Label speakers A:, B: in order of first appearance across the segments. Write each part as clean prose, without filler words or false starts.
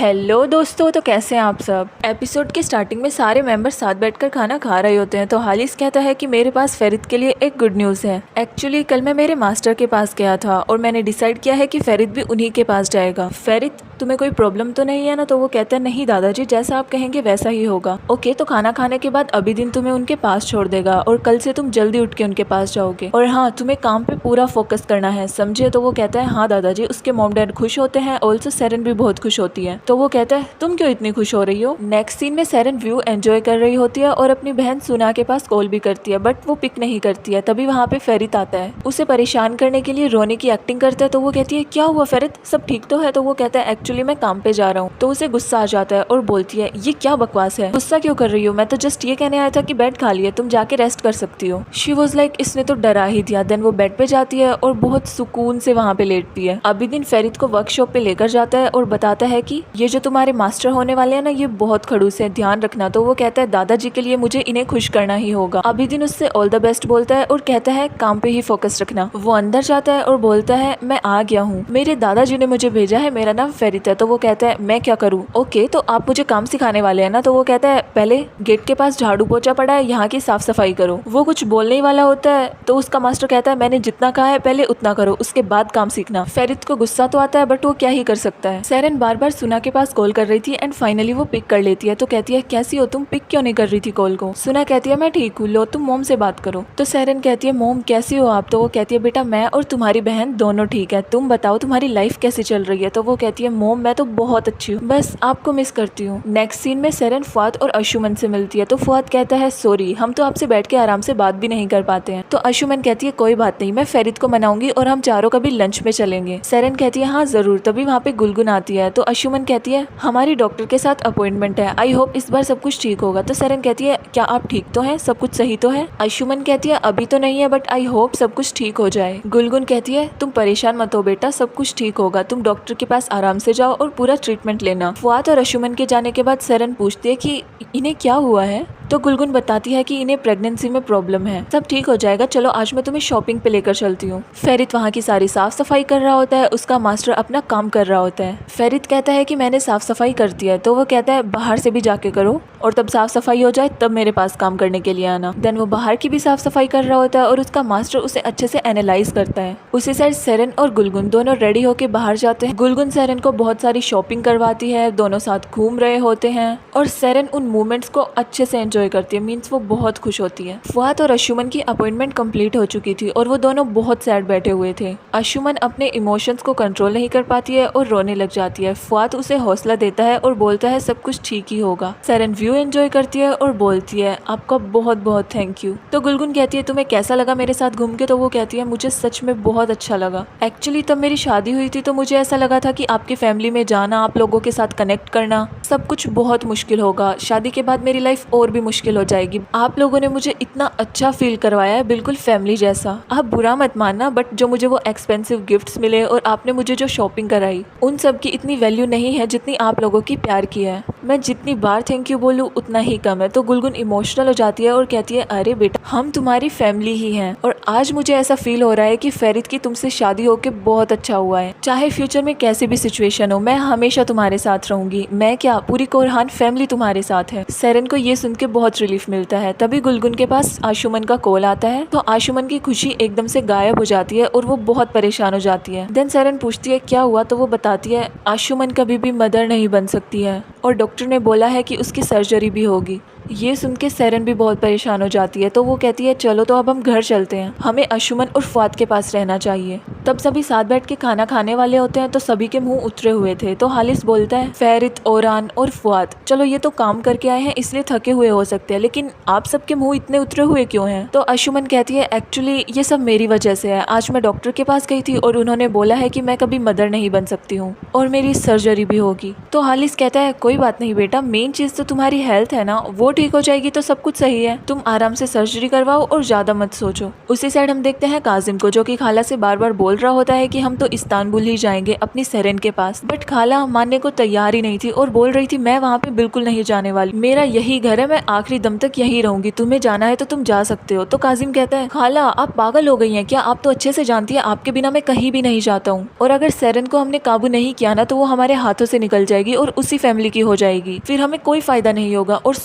A: Hello दोस्तों, तो कैसे हैं आप सब। एपिसोड के स्टार्टिंग में सारे मेंबर्स साथ बैठकर खाना खा रहे होते हैं तो हालिस कहता है कि मेरे पास फेरित के लिए एक गुड न्यूज़ है। एक्चुअली कल मैं मेरे मास्टर के पास गया था और मैंने डिसाइड किया है कि फेरित भी उन्हीं के पास जाएगा। फेरित, तुम्हें कोई प्रॉब्लम तो नहीं है ना? तो वो कहता है नहीं दादाजी, जैसा आप कहेंगे वैसा ही होगा। ओके, तो खाना खाने के बाद अभी दिन तुम्हें उनके पास छोड़ देगा और कल से तुम जल्दी उठ के उनके पास जाओगे। और हाँ, तुम्हें काम पे पूरा फोकस करना है, समझे? तो वो कहता है हाँ दादाजी। उसके मॉम डैड खुश होते हैं, ऑल्सो सेरेन भी बहुत खुश होती है। तो वो कहता है तुम क्यों इतनी खुश हो रही हो? नेक्स्ट सीन में सेरेन व्यू एंजॉय कर रही होती है और अपनी बहन सुना के पास कॉल भी करती है, बट वो पिक नहीं करती है। तभी वहाँ पे फेरित आता है, उसे परेशान करने के लिए रोने की एक्टिंग करता है। तो वो कहती है क्या हुआ फेरित, सब ठीक तो है? तो वो कहता है एक्चुअली मैं काम पे जा रहा हूँ। तो उसे गुस्सा आ जाता है और बोलती है ये क्या बकवास है, गुस्सा क्यों कर रही हो? मैं तो जस्ट ये कहने आया था कि बेड खाली है, तुम जाके रेस्ट कर सकती हो। शी वॉज लाइक इसने तो डरा ही दिया। देन वो बेड पे जाती है और बहुत सुकून से वहाँ पे लेटती है। अभी दिन फेरित को वर्कशॉप पे लेकर जाता है और बताता है कि ये जो तुम्हारे मास्टर होने वाले हैं ना, ये बहुत खड़ूस है, ध्यान रखना। तो वो कहता है दादाजी के लिए मुझे इन्हें खुश करना ही होगा। अभी दिन उससे ऑल द बेस्ट बोलता है और कहता है काम पे ही फोकस रखना। वो अंदर जाता है और बोलता है मैं आ गया हूँ, मेरे दादाजी ने मुझे भेजा है, मेरा नाम फेरित है। तो वो कहता है मैं क्या करूँ? ओके, तो आप मुझे काम सिखाने वाले हैं ना? तो वो कहता है पहले गेट के पास झाड़ू पोछा पड़ा है, यहाँ की साफ सफाई करो। वो कुछ बोलने ही वाला होता है तो उसका मास्टर कहता है मैंने जितना कहा है पहले उतना करो, उसके बाद काम सीखना। फेरित को गुस्सा तो आता है बट वो क्या ही कर सकता है। सेरेन बार बार सुना के पास कॉल कर रही थी एंड फाइनली वो पिक कर लेती है। तो कहती है कैसी हो तुम, पिक क्यों नहीं कर रही थी कॉल को? सुना कहती है मैं ठीक हूँ, लो तुम मोम से बात करो। तो सेरेन कहती है मोम कैसी हो आप? तो वो कहती है बेटा मैं और तुम्हारी बहन दोनों ठीक है, तुम बताओ तुम्हारी लाइफ कैसी चल रही है? तो वो कहती है मोम मैं तो बहुत अच्छी हूँ, बस आपको मिस करती हूँ। नेक्स्ट सीन में सेरेन फुआद और अंशुमन से मिलती है। तो फुआद कहता है सॉरी, हम तो आपसे बैठ के आराम से बात भी नहीं कर पाते हैं। तो अंशुमन कहती है कोई बात नहीं, मैं फेरित को मनाऊंगी और हम चारों कभी लंच में चलेंगे। सेरेन कहती है हाँ जरूर। तभी वहाँ पे गुलगुन आती है। तो अंशुमन कहती है हमारी डॉक्टर के साथ अपॉइंटमेंट है, आई होप इस बार सब कुछ ठीक होगा। तो सेरेन कहती है क्या आप ठीक तो हैं, सब कुछ सही तो है? अंशुमन कहती है अभी तो नहीं है बट आई होप सब कुछ ठीक हो जाए। गुलगुन कहती है तुम परेशान मत हो बेटा, सब कुछ ठीक होगा, तुम डॉक्टर के पास आराम से जाओ और पूरा ट्रीटमेंट लेना। फुआद और अंशुमन के जाने के बाद सेरेन पूछती है कि इन्हें क्या हुआ है? तो गुलगुन बताती है कि इन्हें प्रेगनेंसी में प्रॉब्लम है, सब ठीक हो जाएगा, चलो आज मैं तुम्हें शॉपिंग पे लेकर चलती हूँ। फेरित वहाँ की सारी साफ सफाई कर रहा होता है, उसका मास्टर अपना काम कर रहा होता है। फेरित कहता है कि मैंने साफ सफाई कर दिया है। तो वो कहता है बाहर से भी जाके करो और तब साफ सफाई हो जाए तब मेरे पास काम करने के लिए आना। देन वो बाहर की भी साफ सफाई कर रहा होता है और उसका मास्टर उसे अच्छे से एनालाइज करता है। उसी साइड सेरेन और गुलगुन दोनों रेडी होके बाहर जाते हैं। गुलगुन सेरेन को बहुत सारी शॉपिंग करवाती है, दोनों साथ घूम रहे होते हैं और सेरेन उन मोमेंट्स को अच्छे से एंजॉय करती है, मीन्स वो बहुत खुश होती है। फुआद और अंशुमन की अपॉइंटमेंट कंप्लीट हो चुकी थी और वो दोनों बहुत सैड बैठे हुए थे। अंशुमन अपने इमोशंस को कंट्रोल नहीं कर पाती है और रोने लग जाती है। फुआद उसे हौसला देता है और बोलता है सब कुछ ठीक ही होगा। सेरेन व्यू एंजॉय करती है और बोलती है आपका बहुत बहुत थैंक यू। तो गुलगुन कहती है तुम्हें कैसा लगा मेरे साथ घूम के? तो वो कहती है मुझे सच में बहुत अच्छा लगा। एक्चुअली तब मेरी शादी हुई थी तो मुझे ऐसा लगा था कि आपकी फैमिली में जाना, आप लोगों के साथ कनेक्ट करना सब कुछ बहुत मुश्किल होगा। शादी के बाद मेरी लाइफ और भी मुश्किल हो जाएगी। आप लोगों ने मुझे इतना अच्छा फील करवाया है, बिल्कुल फैमिली जैसा। आप बुरा मत मानना बट जो मुझे वो एक्सपेंसिव गिफ्ट्स मिले और आपने मुझे जो शॉपिंग कराई उन सब की इतनी वैल्यू नहीं है जितनी आप लोगों की प्यार की है। मैं जितनी बार थैंक यू बोलूँ उतना ही कम है। तो गुलगुन इमोशनल हो जाती है और कहती है अरे बेटा हम तुम्हारी फैमिली ही हैं और आज मुझे ऐसा फील हो रहा है कि फेरित की तुमसे शादी होके बहुत अच्छा हुआ है। चाहे फ्यूचर में कैसी भी सिचुएशन हो मैं हमेशा तुम्हारे साथ रहूंगी। मैं क्या, पूरी कोरहान फैमिली तुम्हारे साथ है। सेरेन को ये सुन के बहुत रिलीफ मिलता है। तभी गुलगुन के पास अंशुमन का कॉल आता है तो अंशुमन की खुशी एकदम से गायब हो जाती है और वो बहुत परेशान हो जाती है। देन सेरेन पूछती है क्या हुआ? तो वो बताती है अंशुमन कभी भी मदर नहीं बन सकती है और डॉक्टर ने बोला है कि उसकी सर्जरी भी होगी। ये सुन के सेरेन भी बहुत परेशान हो जाती है। तो वो कहती है चलो तो अब हम घर चलते हैं, हमें अंशुमन और फुआद के पास रहना चाहिए। तब सभी साथ बैठ के खाना खाने वाले होते हैं तो सभी के मुंह उतरे हुए थे। तो हालिस बोलता है फेरित, ओरान और फुआद चलो ये तो काम करके आए हैं इसलिए थके हुए हो सकते हैं, लेकिन आप सबके मुंह इतने उतरे हुए क्यों हैं? तो अंशुमन कहती है एक्चुअली ये सब मेरी वजह से है। आज मैं डॉक्टर के पास गई थी और उन्होंने बोला है कि मैं कभी मदर नहीं बन सकती हूँ और मेरी सर्जरी भी होगी। तो हालिस कहता है कोई बात नहीं बेटा, मेन चीज तो तुम्हारी हेल्थ है ना, वो ठीक हो जाएगी तो सब कुछ सही है, तुम आराम से सर्जरी करवाओ और ज्यादा मत सोचो। उसी साइड हम देखते हैं काजिम को, जो कि खाला से बार बार बोल रहा होता है कि हम तो इस्तांबुल ही जाएंगे अपनी सेरेन के पास, बट खाला मानने को तैयार ही नहीं थी और बोल रही थी मैं वहाँ पे बिल्कुल नहीं जाने वाली, मेरा यही घर है, मैं आखिरी दम तक यही रहूंगी, तुम्हें जाना है तो तुम जा सकते हो। तो काजिम कहता है खाला आप पागल हो गई हैं क्या, आप तो अच्छे से जानती है आपके बिना मैं कहीं भी नहीं जाता हूँ, और अगर सेरेन को हमने काबू नहीं किया ना तो वो हमारे हाथों से निकल जाएगी और उसी फैमिली की हो जाएगी, फिर हमें कोई फायदा नहीं होगा। और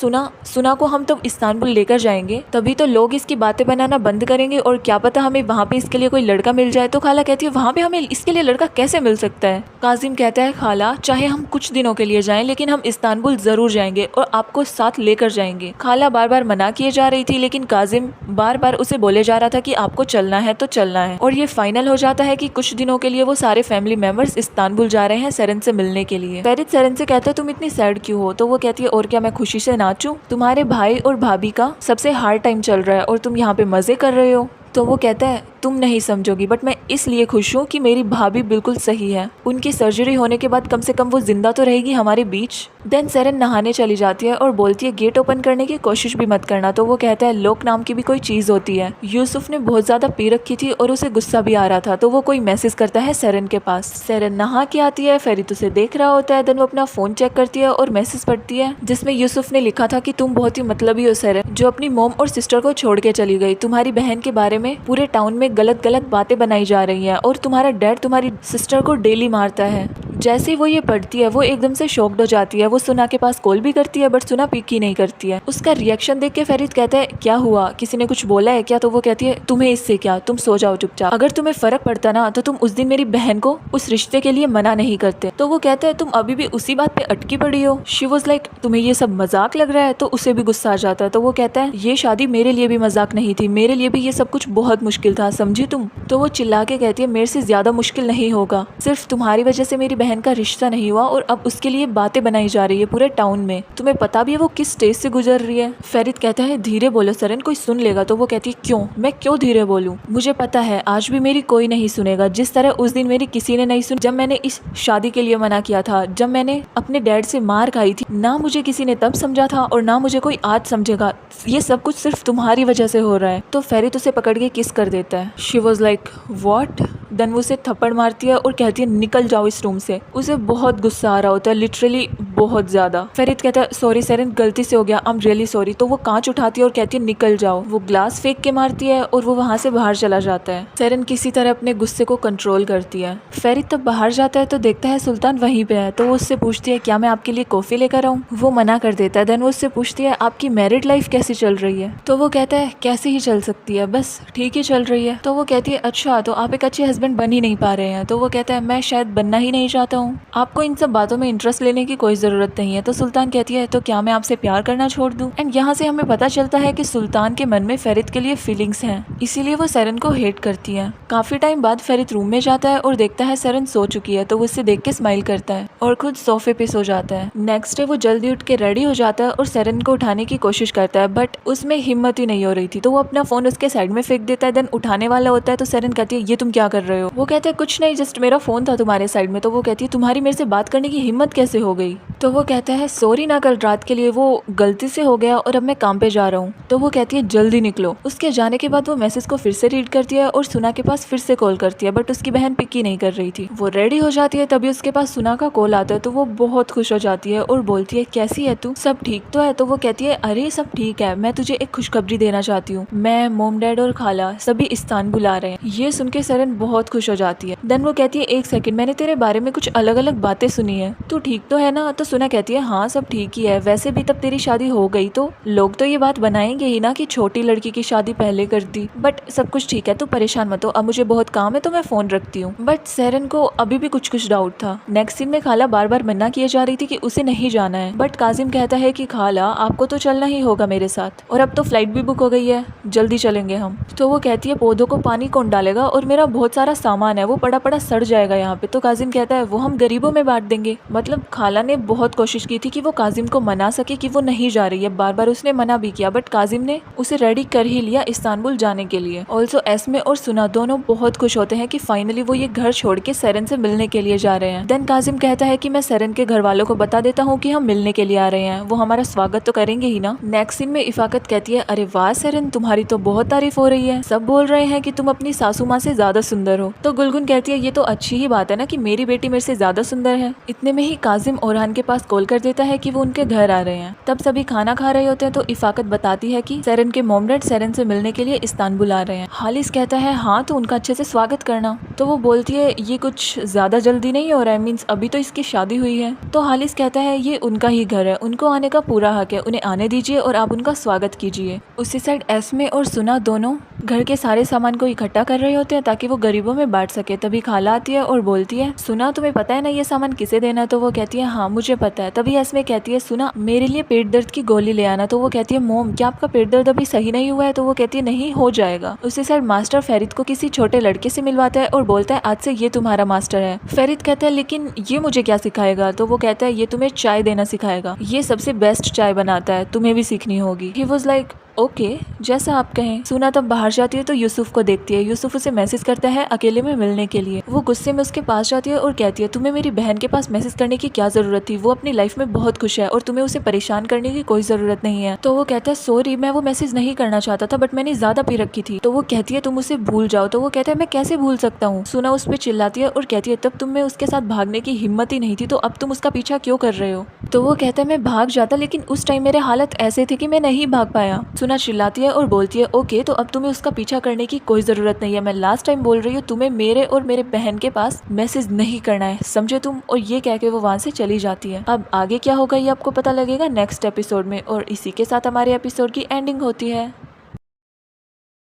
A: सुना को हम तो इस्तांबुल लेकर जाएंगे तभी तो लोग इसकी बातें बनाना बंद करेंगे, और क्या पता हमें वहाँ पे इसके लिए कोई लड़का मिल जाए। तो खाला कहती है वहाँ पे हमें इसके लिए लड़का कैसे मिल सकता है। काजिम कहता है खाला चाहे हम कुछ दिनों के लिए जाएं लेकिन हम इस्तांबुल जरूर जाएंगे और आपको साथ लेकर जाएंगे। खाला बार बार मना किए जा रही थी लेकिन काजिम बार बार उसे बोले जा रहा था कि आपको चलना है तो चलना है, और ये फाइनल हो जाता है कि कुछ दिनों के लिए वो सारे फैमिली मेंबर्स इस्तांबुल जा रहे हैं सेरेन से मिलने के लिए। फेरित सेरेन से कहता है तुम इतनी सैड क्यों हो, तो वो कहती है और क्या मैं खुशी से नाचूं, तुम्हारे भाई और भाभी का सबसे हार्ड टाइम चल रहा है और तुम यहाँ पे मजे कर रहे हो। तो वो कहता है तुम नहीं समझोगी बट मैं इसलिए खुश हूँ कि मेरी भाभी बिल्कुल सही है, उनकी सर्जरी होने के बाद कम से कम वो जिंदा तो रहेगी हमारे बीच। देन सेरेन नहाने चली जाती है और बोलती है गेट ओपन करने की कोशिश भी मत करना। तो वो कहता है लोक नाम की भी कोई चीज होती है, यूसुफ ने बहुत ज्यादा पी रखी थी और उसे गुस्सा भी आ रहा था, तो वो कोई मैसेज करता है सेरेन के पास। सेरेन नहा के आती है, फेरित उसे देख रहा होता है, देन वो अपना फोन चेक करती है और मैसेज पढ़ती है जिसमें यूसुफ ने लिखा था कि तुम बहुत ही मतलबी हो सेरेन, जो अपनी मॉम और सिस्टर को छोड़ के चली गई, तुम्हारी बहन के बारे में पूरे टाउन में गलत गलत बातें बनाई जा रही हैं और तुम्हारा डैड तुम्हारी सिस्टर को डेली मारता है। जैसे ही वो ये पढ़ती है वो एकदम से शॉक्ड हो जाती है, वो सुना के पास कॉल भी करती है बट सुना पिक ही नहीं करती है। उसका रिएक्शन देख के फेरित कहता है क्या हुआ, किसी ने कुछ बोला है क्या। तो वो कहती है तुम्हें इससे क्या, तुम सो जाओ चुपचाप, अगर तुम्हें फर्क पड़ता ना तो तुम उस दिन मेरी बहन को उस रिश्ते के लिए मना नहीं करते। तो वो कहता है तुम अभी भी उसी बात पे अटकी पड़ी हो। शी वॉज लाइक तुम्हें ये सब मजाक लग रहा है, तो उसे भी गुस्सा आ जाता है। तो वो कहता है ये शादी मेरे लिए भी मजाक नहीं थी, मेरे लिए भी ये सब कुछ बहुत मुश्किल था, समझी तुम। तो वो चिल्ला के कहती है मेरे से ज्यादा मुश्किल नहीं होगा, सिर्फ तुम्हारी वजह से मेरी बहन का रिश्ता नहीं हुआ और अब उसके लिए बातें बनाई जा रही है पूरे टाउन में, तुम्हें पता भी है वो किस स्टेज से गुजर रही है। फेरित कहता है धीरे बोलो सेरेन, कोई सुन लेगा। तो वो कहती है क्यों, मैं क्यों धीरे बोलूं, मुझे पता है आज भी मेरी कोई नहीं सुनेगा, जिस तरह उस दिन मेरी किसी ने नहीं सुनी जब मैंने इस शादी के लिए मना किया था, जब मैंने अपने डैड से मार खाई थी, ना मुझे किसी ने तब समझा था और ना मुझे कोई आज समझेगा, ये सब कुछ सिर्फ तुम्हारी वजह से हो रहा है। तो फेरित उसे पकड़ के किस कर देता है। She was like what, then वो उसे थप्पड़ मारती है और कहती है निकल जाओ इस रूम से। उसे बहुत गुस्सा आ रहा होता है, लिटरली बहुत ज्यादा। फेरित कहता है सॉरी सेरेन, गलती से हो गया, आई एम रियली सॉरी। तो वो कांच उठाती है और कहती है निकल जाओ, वो ग्लास फेंक के मारती है और वो वहां से बाहर चला जाता है। सेरेन किसी तरह अपने गुस्से को कंट्रोल करती है। फेरित तब बाहर जाता है तो देखता है सुल्तान वहीं पे है, तो वो उससे पूछती है क्या मैं आपके लिए कॉफी लेकर आऊं। वो मना कर देता है। देन वो उससे पूछती है आपकी मैरिड लाइफ कैसी चल रही है। तो वो कहता है कैसी ही चल सकती है, बस ठीक ही चल रही है। तो वो कहती है अच्छा तो आप एक अच्छे हस्बैंड बन ही नहीं पा रहे हैं। तो वो कहता है मैं शायद बनना ही नहीं चाहता हूँ, आपको इन सब बातों में इंटरेस्ट लेने की कोई जरूरत नहीं है। तो सुल्तान कहती है तो क्या मैं आपसे प्यार करना छोड़ दूं। एंड यहाँ से हमें पता चलता है कि सुल्तान के मन में फेरित के लिए फीलिंग्स हैं, इसीलिए वो सेरेन को हेट करती है। काफी टाइम बाद फेरित रूम में जाता है और देखता है सेरेन सो चुकी है, तो वो उससे देख के स्माइल करता है और खुद सोफे पे सो जाता है। नेक्स्ट डे वो जल्दी उठ के रेडी हो जाता है और सेरेन को उठाने की कोशिश करता है बट उसमें हिम्मत ही नहीं हो रही थी, तो वो अपना फोन उसके साइड में फेंक देता है। देन उठाने वाला होता है तो सेरेन कहती है ये तुम क्या कर रहे हो। वो कहते हैं कुछ नहीं, जस्ट मेरा फोन था तुम्हारे साइड में। तो वो कहती है तुम्हारी मेरे से बात करने की हिम्मत कैसे हो गई। तो वो कहता है सॉरी ना, कल रात के लिए वो गलती से हो गया और अब मैं काम पे जा रहा हूँ। तो वो कहती है जल्दी निकलो। उसके जाने के बाद वो मैसेज को फिर से रीड करती है और सुना के पास फिर से कॉल करती है बट उसकी बहन पिक ही नहीं कर रही थी। वो रेडी हो जाती है तभी उसके पास सुना का कॉल आता है, तो वो बहुत खुश हो जाती है और बोलती है कैसी है तू, सब ठीक तो है। तो वो कहती है अरे सब ठीक है, मैं तुझे एक खुशखबरी देना चाहती हूँ, मैं मोम डैड और खाला सभी इस्तांबुल आ रहे हैं। ये सुन के सेरेन बहुत खुश हो जाती है। देन वो कहती है एक सेकंड, मैंने तेरे बारे में कुछ अलग अलग बातें सुनी है, तू ठीक तो है ना। तो सुना कहती है हाँ सब ठीक ही है, वैसे भी तब तेरी शादी हो गई तो लोग तो ये बात बनाएंगे ही ना कि छोटी लड़की की शादी पहले कर दी, बट सब कुछ ठीक है, तू परेशान मत हो, अब मुझे बहुत काम है तो मैं फोन रखती हूँ। बट सेरेन को अभी भी कुछ कुछ डाउट था। नेक्स्ट सीन में खाला बार बार मना किए जा रही थी कि उसे नहीं जाना है, बट काजिम कहता है कि खाला आपको तो चलना ही होगा मेरे साथ, और अब तो फ्लाइट भी बुक हो गई है, जल्दी चलेंगे हम। तो वो कहती है पौधों को पानी कौन डालेगा और मेरा बहुत सारा सामान है वो पड़ा पड़ा सड़ जाएगा यहाँ पे। तो काजिम कहता है वो हम गरीबों में बांट देंगे। मतलब खाला ने बहुत कोशिश की थी कि वो काजिम को मना सके कि वो नहीं जा रही है, बार बार उसने मना भी किया, बट काजिम ने उसे रेडी कर ही लिया इस्तांबुल जाने के लिए। ऑल्सो एस्मे और सुना दोनों बहुत खुश होते हैं कि फाइनली वो ये घर छोड़ के सेरेन से मिलने के लिए जा रहे हैं। देन काजिम कहता है कि मैं सेरेन के घर वालों को बता देता हूँ कि हम मिलने के लिए आ रहे हैं, वो हमारा स्वागत तो करेंगे ही ना। नेक्स्ट सीन में इफाकत कहती है, अरे वाह सेरेन, तुम्हारी तो बहुत तारीफ हो रही है, सब बोल रहे हैं कि तुम अपनी सासू माँ से ज्यादा सुंदर हो। तो गुलगुन कहती है, ये तो अच्छी ही बात है ना कि मेरी बेटी मेरे से ज्यादा सुंदर है। इतने में ही काजिम ओरहान के पास कॉल कर देता है कि वो उनके घर आ रहे हैं। तब सभी खाना खा रहे होते हैं तो इफाकत बताती है कि सेरेन के मॉम डैड सेरेन से मिलने के लिए इस्तांबुल आ रहे हैं। हालिस कहता है, हाँ तो उनका अच्छे से स्वागत करना। तो वो बोलती है, ये कुछ ज्यादा जल्दी नहीं हो रहा है, मीन्स अभी तो इसकी शादी हुई है। तो हालिस कहता है, ये उनका ही घर है, उनको आने का पूरा हक है, उन्हें आने दीजिए और आप उनका स्वागत कीजिए। उसी साइड एस्मे और सुना दोनों घर के सारे सामान को इकट्ठा कर रहे होते हैं ताकि वो गरीबों में बांट सके। तभी खाला आती है और बोलती है, सुना तुम्हें पता है ना ये सामान किसे देना है? तो वो कहती है, हाँ मुझे पता है। तभी एस्मे कहती है, सुना मेरे लिए पेट दर्द की गोली ले आना। तो वो कहती है, मोम क्या आपका पेट दर्द अभी सही नहीं हुआ है? तो वो कहती है, नहीं हो जाएगा। उसी साइड मास्टर फेरित को किसी छोटे लड़के से मिलवाता है और बोलता है, आज से ये तुम्हारा मास्टर है। फेरित कहता है, लेकिन ये मुझे क्या सिखाएगा? तो वो कहता है, ये तुम्हें चाय देना सिखाएगा, ये सबसे बेस्ट चाय बनाता है, तुम्हें भी सीखनी होगी। ही वाज लाइक ओके, जैसा आप कहें। सुना तब बाहर जाती है तो यूसुफ को देखती है। यूसुफ उसे मैसेज करता है अकेले में मिलने के लिए। वो गुस्से में उसके पास जाती है और कहती है, तुम्हें मेरी बहन के पास मैसेज करने की क्या जरूरत थी? वो अपनी लाइफ में बहुत खुश है और तुम्हें उसे परेशान करने की कोई जरूरत नहीं है। तो वो कहता है, सॉरी मैं वो मैसेज नहीं करना चाहता था, बट मैंने ज्यादा पी रखी थी। तो वो कहती है, तुम उसे भूल जाओ। तो वो कहता है, मैं कैसे भूल सकता हूँ? सुना उस पर चिल्लाती है और कहती है, तब तुम में उसके साथ भागने की हिम्मत ही नहीं थी, तो अब तुम उसका पीछा क्यों कर रहे हो? तो वो कहता है, मैं भाग जाता, लेकिन उस टाइम मेरे हालत ऐसे थे कि मैं नहीं भाग पाया। सुना चिल्लाती है और बोलती है, ओके तो अब तुम्हें उसका पीछा करने की कोई जरूरत नहीं है, मैं लास्ट टाइम बोल रही हूँ, तुम्हें मेरे और मेरे बहन के पास मैसेज नहीं करना है, समझे तुम? और ये कह के वो वहां से चली जाती है। अब आगे क्या होगा ये आपको पता लगेगा नेक्स्ट एपिसोड में, और इसी के साथ हमारे एपिसोड की एंडिंग होती है।